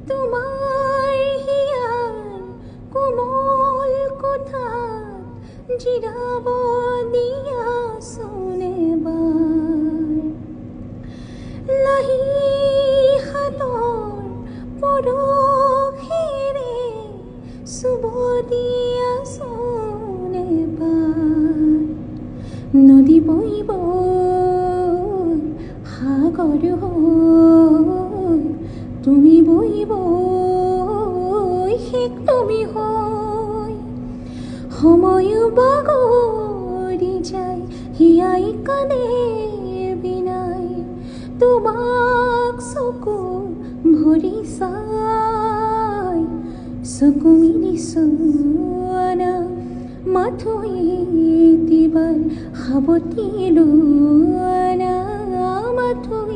তোমাৰ হিয়াৰ কোমল কোঠাত জিৰাব দিয়াচোন এবাৰ লাহি হাতৰ পৰশেৰে চুব দিয়াচোন এবাৰ নদী বৈ বৈ সাগৰ হৈ তুমি বৈ বৈ শেষ তুমি হৈ সময় বাগৰি যায় হিয়াই কানে বিনাই তোমাক চকু ভৰি চাই চকু মিলি চোৱানা মাথোঁ এবাৰ সাৱটি লোৱানা মাথোঁ